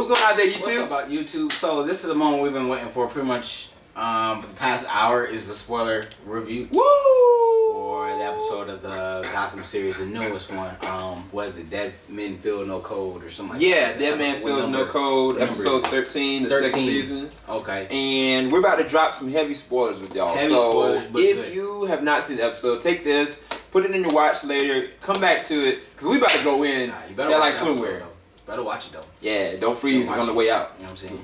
What's going on there, YouTube? What's up about YouTube? So this is the moment we've been waiting for pretty much for the past hour is the spoiler review. Woo! For the episode of the Gotham series, the newest one. What is it? Dead Men Feel No Code or something like that? Yeah, Dead Man Feels No Code, episode 13, the second season. Okay. And we're about to drop some heavy spoilers with y'all. Heavy spoilers, but if good. you have not seen the episode, take this, put it in your watch later, come back to it, because we about to go in. Nah, you better watch like the episode, swimwear. though. Better watch it though. Yeah, don't freeze on the way out. You know what I'm saying?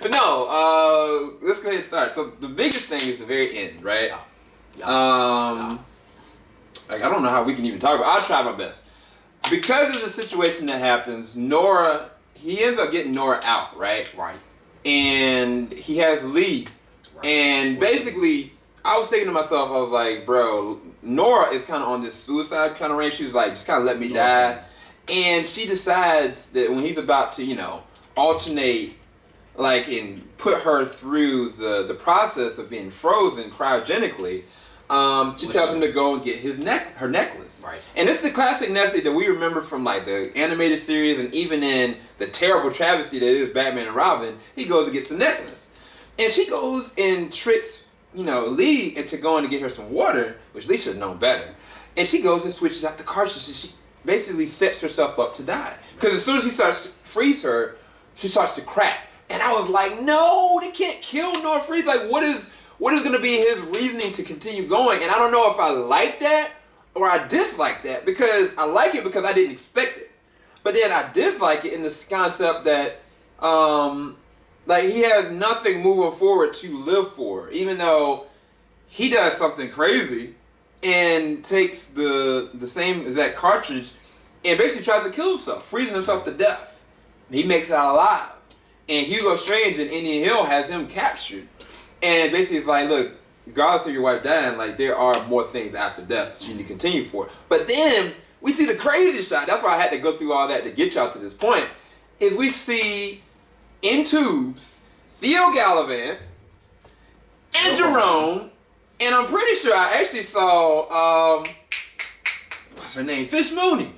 But no, let's go ahead and start. So the biggest thing is the very end, right? Like I don't know how we can even talk about it. I'll try my best. Because of the situation that happens, Nora, he ends up getting Nora out, right? Right. And he has Lee. Right. And basically, I was thinking to myself, I was like, bro, Nora is kind of on this suicide kind of range. She was like, just kind of let me die. And she decides that when he's about to, you know, alternate, like, and put her through the process of being frozen cryogenically, she tells him to go and get her necklace. Right. And it's the classic Nessie that we remember from, like, the animated series and even in the terrible travesty that is Batman and Robin, he goes and gets the necklace. And she goes and tricks, you know, Lee into going to get her some water, which Lee should have known better. And she goes and switches out the cartridge and she basically sets herself up to die. Because as soon as he starts to freeze her, she starts to crack. And I was like, no, they can't kill nor freeze. Like, what is going to be his reasoning to continue going? And I don't know if I like that or I dislike that. Because I like it because I didn't expect it. But then I dislike it in this concept that, like, he has nothing moving forward to live for. Even though he does something crazy and takes the same exact cartridge and basically tries to kill himself, freezing himself to death. He makes it out alive. And Hugo Strange in Indian Hill has him captured. And basically it's like, look, regardless of your wife dying, like there are more things after death that you need to continue for. But then we see the crazy shot. That's why I had to go through all that to get y'all to this point. Is we see in tubes Theo Gallivant and Jerome. And I'm pretty sure I actually saw, what's her name? Fish Mooney.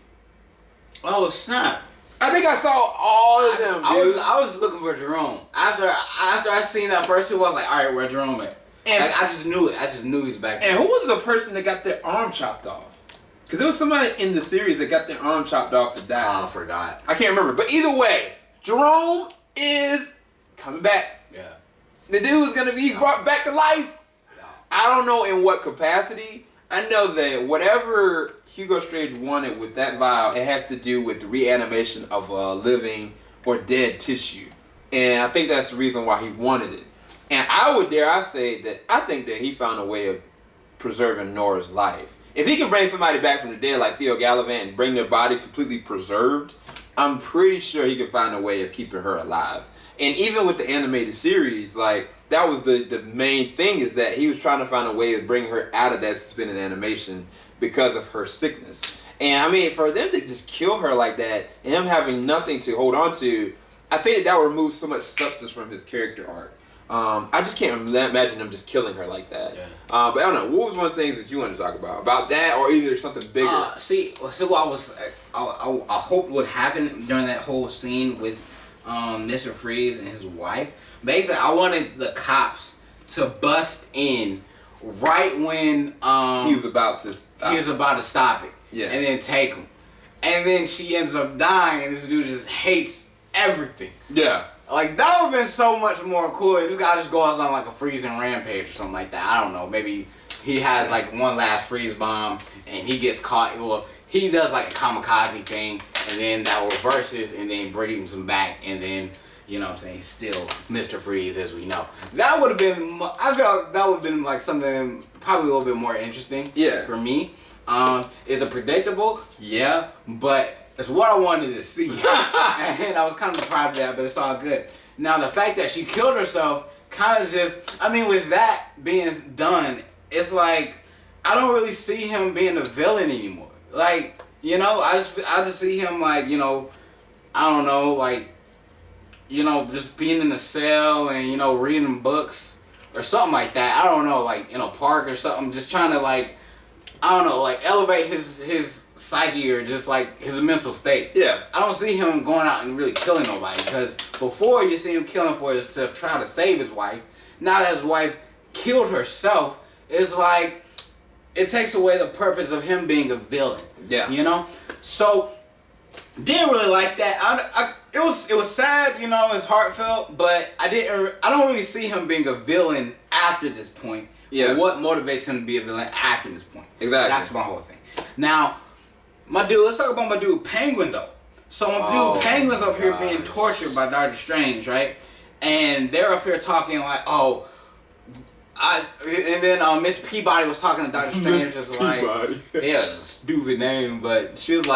Oh snap! I think I saw all of them, dude. I was looking for Jerome. After I seen that first two, I was like, all right, where Jerome at? And like, I just knew it. I just knew he's back there. And who was the person that got their arm chopped off? Because there was somebody in the series that got their arm chopped off and died. I forgot. I can't remember. But either way, Jerome is coming back. Yeah. The dude is going to be brought back to life. I don't know in what capacity. I know that whatever Hugo Strange wanted with that vial, it has to do with the reanimation of living or dead tissue. And I think that's the reason why he wanted it. And I would dare I say that I think that he found a way of preserving Nora's life. If he can bring somebody back from the dead like Theo Gallivant and bring their body completely preserved, I'm pretty sure he can find a way of keeping her alive. And even with the animated series, like, that was the main thing, is that he was trying to find a way to bring her out of that suspended animation because of her sickness. And I mean, for them to just kill her like that and him having nothing to hold on to, I think that would remove so much substance from his character arc. I just can't imagine him just killing her like that. Yeah. But I don't know, what was one of the things that you wanted to talk about that, or either something bigger? So what I hoped would happen during that whole scene with Mr. Freeze and his wife. Basically, I wanted the cops to bust in right when he was about to stop it. Yeah. And then take him. And then she ends up dying and this dude just hates everything. Yeah. Like, that would have been so much more cool. This guy just goes on like a freezing rampage or something like that. I don't know. Maybe he has like one last freeze bomb and he gets caught. Well, he does like a kamikaze thing and then that reverses and then brings him back and then, you know what I'm saying, he's still Mr. Freeze as we know. That would have been, I felt that would have been like something probably a little bit more interesting for me. Is it predictable? Yeah, but it's what I wanted to see. And I was kind of deprived of that, but it's all good. Now, the fact that she killed herself kind of just, I mean, with that being done, it's like, I don't really see him being a villain anymore. Like, you know, I just see him like, you know, I don't know, like, you know, just being in a cell and, you know, reading books or something like that. I don't know, like in a park or something, just trying to like, I don't know, like elevate his psyche or just like his mental state. Yeah. I don't see him going out and really killing nobody because before you see him killing for his to try to save his wife. Now that his wife killed herself, it's like it takes away the purpose of him being a villain. Yeah. You know? So didn't really like that. It was sad, you know, it's heartfelt, but I don't really see him being a villain after this point. Yeah. What motivates him to be a villain after this point? Exactly. That's my whole thing. Now, my dude, let's talk about my dude Penguin though. So my dude Penguin's up here being tortured by Doctor Strange, right? And they're up here talking like, and then Miss Peabody was talking to Doctor Strange, just like, yeah, it's a stupid name, but she was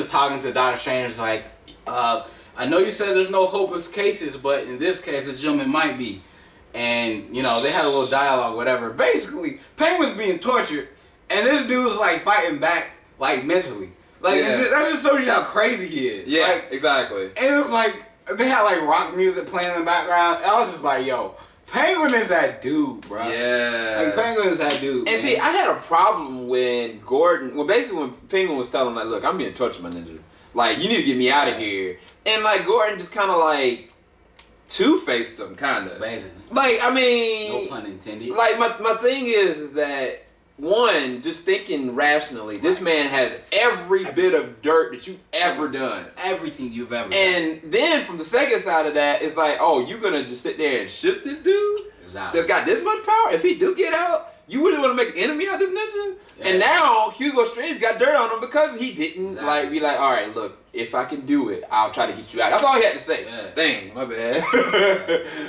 talking to Doctor Strange like, I know you said there's no hopeless cases, but in this case, a gentleman might be. And, you know, they had a little dialogue, whatever. Basically, Penguin's being tortured, and this dude's, like, fighting back, like, mentally. Like, that just shows you how crazy he is. Yeah, like, exactly. And it was like, they had, like, rock music playing in the background. And I was just like, yo, Penguin is that dude, bro. Yeah. Like, Penguin is that dude. And see, I had a problem when basically when Penguin was telling him, like, look, I'm being tortured, my ninja. Like, you need to get me out of here. And, like, Gordon just kind of, like, two-faced him, kind of. Basically. Like, I mean... No pun intended. Like, my thing is that, one, just thinking rationally, this man has every bit of dirt that you've ever done. Everything you've ever done. And then, from the second side of that, it's like, oh, you're going to just sit there and shift this dude? Exactly. That's got this much power? If he do get out, you wouldn't want to make an enemy out of this ninja? Yeah. And now, Hugo Strange got dirt on him because he didn't, like, be like, all right, look, if I can do it, I'll try to get you out. That's all he had to say. Yeah. Dang, my bad.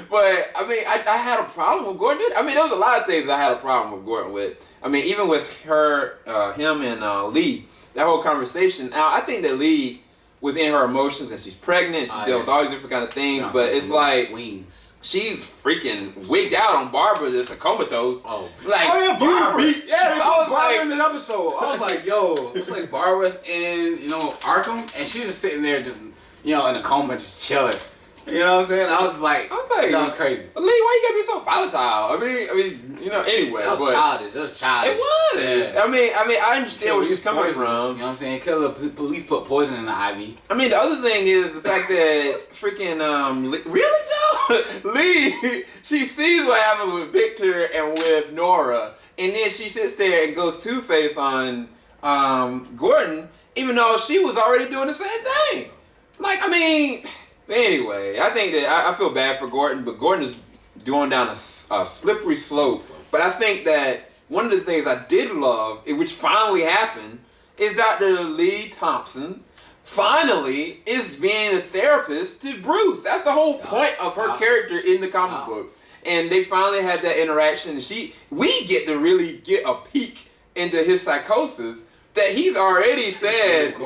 But, I mean, I had a problem with Gordon. I mean, there was a lot of things I had a problem with Gordon with. I mean, even with him and Lee, that whole conversation. Now, I think that Lee was in her emotions and she's pregnant. She's dealing with all these different kind of things. But it's like... Swings. She freaking wigged out on Barbara that's a comatose. Oh, like, yeah, Barbara. You beat Yeah, I was like, in that episode. I was like, yo, it's like Barbara's in, you know, Arkham, and she's just sitting there just, you know, in a coma, just chilling. You know what I'm saying? I was like, that was crazy. Lee, why you gotta be so volatile? I mean, you know, anyway. That was childish. It was childish. It was. Yeah. I mean, I understand where she's coming from. You know what I'm saying? Police put poison in the ivy. I mean, the other thing is the fact that freaking, really, Joe? Lee, she sees what happens with Victor and with Nora, and then she sits there and goes two-face on Gordon, even though she was already doing the same thing. Like, I mean... Anyway, I think that I feel bad for Gordon, but Gordon is going down a slippery slope. But I think that one of the things I did love, which finally happened, is Dr. Lee Thompson finally is being a therapist to Bruce. That's the whole point of her character in the comic books. And they finally had that interaction. And we get to really get a peek into his psychosis. That he's already said,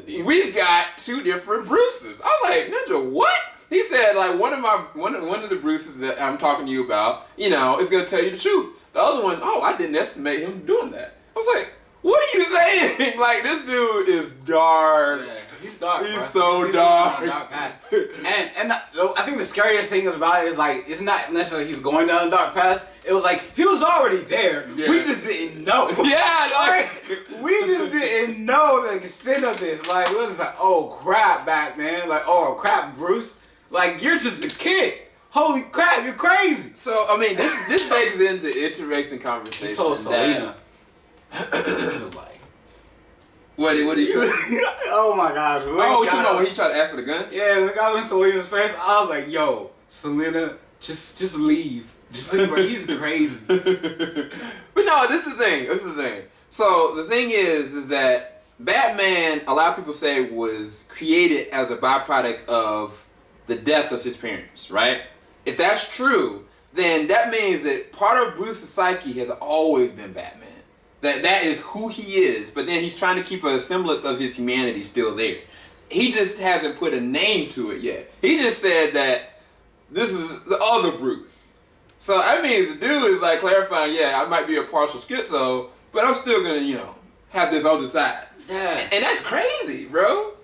we've got two different Bruces. I'm like, Ninja, what? He said, like, one of the Bruces that I'm talking to you about, you know, is going to tell you the truth. The other one, I didn't estimate him doing that. I was like, what are you saying? Like, this dude is dark. Yeah, he's dark. He's so dark. And I think the scariest thing about it is like it's not necessarily he's going down a dark path. It was like he was already there. Yeah. We just didn't know. Yeah, like we just didn't know the extent of this. Like we were just like, oh crap, Batman. Like oh crap, Bruce. Like you're just a kid. Holy crap, you're crazy. So I mean, this begs into interesting conversation. He told Selena. Like, what did he say? Oh my gosh. What you know when he tried to ask for the gun? Yeah, when the guy went to Selena's face, I was like, yo, Selena, just leave. Just leave, bro. He's crazy. But no, this is the thing. So the thing is that Batman, a lot of people say, was created as a byproduct of the death of his parents, right? If that's true, then that means that part of Bruce's psyche has always been Batman. That is who he is, but then he's trying to keep a semblance of his humanity still there. He just hasn't put a name to it yet. He just said that this is the other Bruce. So that means the dude is like clarifying, yeah, I might be a partial schizo, but I'm still gonna, you know, have this other side. Yeah. And that's crazy, bro.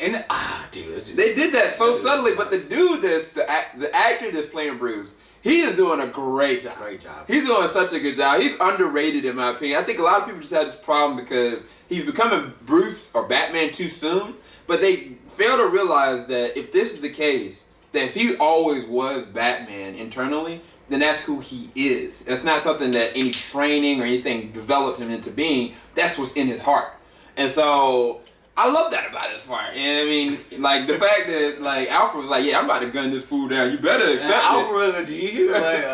And dude, they did that so subtly, but the dude the actor that's playing Bruce, He is doing a great job. Great job. He's doing such a good job. He's underrated in my opinion. I think a lot of people just have this problem because he's becoming Bruce or Batman too soon. But they fail to realize that if this is the case, that if he always was Batman internally, then that's who he is. It's not something that any training or anything developed him into being. That's what's in his heart. And so I love that about this part. And I mean, like the fact that like Alfred was like, yeah, I'm about to gun this fool down. You better accept it. Alfred was a G. He was like,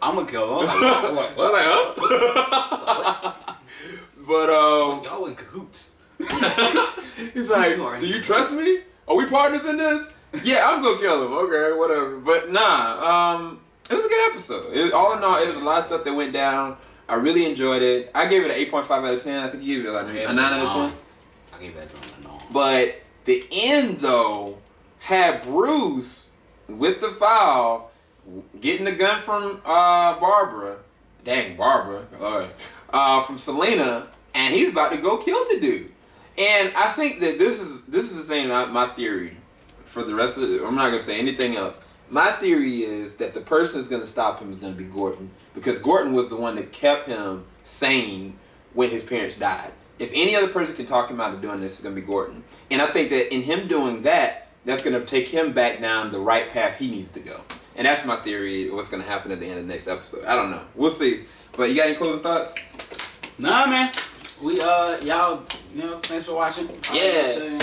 I'm gonna kill him. I was like, what? Huh? But y'all in cahoots. he's like, do you trust me? Are we partners in this? Yeah, I'm gonna kill him. Okay, whatever. But nah, it was a good episode. All in all, it was a lot of stuff that went down. I really enjoyed it. I gave it an 8.5 out of 10. I think you gave it like a 9 out of 10. I gave that a 9. But the end, though, had Bruce with the file getting the gun from Barbara. Dang, Barbara. From Selena. And he's about to go kill the dude. And I think that this is the thing, my theory for the rest of it. I'm not going to say anything else. My theory is that the person who's going to stop him is going to be Gordon. Because Gordon was the one that kept him sane when his parents died. If any other person can talk him out of doing this, it's going to be Gordon. And I think that in him doing that, that's going to take him back down the right path he needs to go. And that's my theory of what's going to happen at the end of the next episode. I don't know. We'll see. But you got any closing thoughts? Nah, man. We, y'all, thanks for watching. Yeah.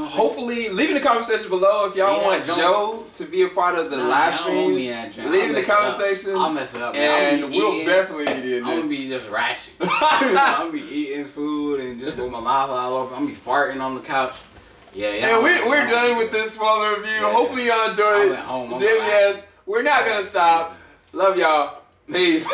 Hopefully, leave in the comment section below if y'all want Joe to be a part of the live streams. Leave in the comment section. I'll mess it up, man. And we'll definitely eat it. I'm gonna be just ratchet. I'm gonna be eating food and just with my mouth all over. I'm gonna be farting on the couch. Yeah. And we're done with this spoiler review. Yeah. Hopefully y'all enjoyed it. Jim, yes. We're not gonna stop. Love y'all. Peace.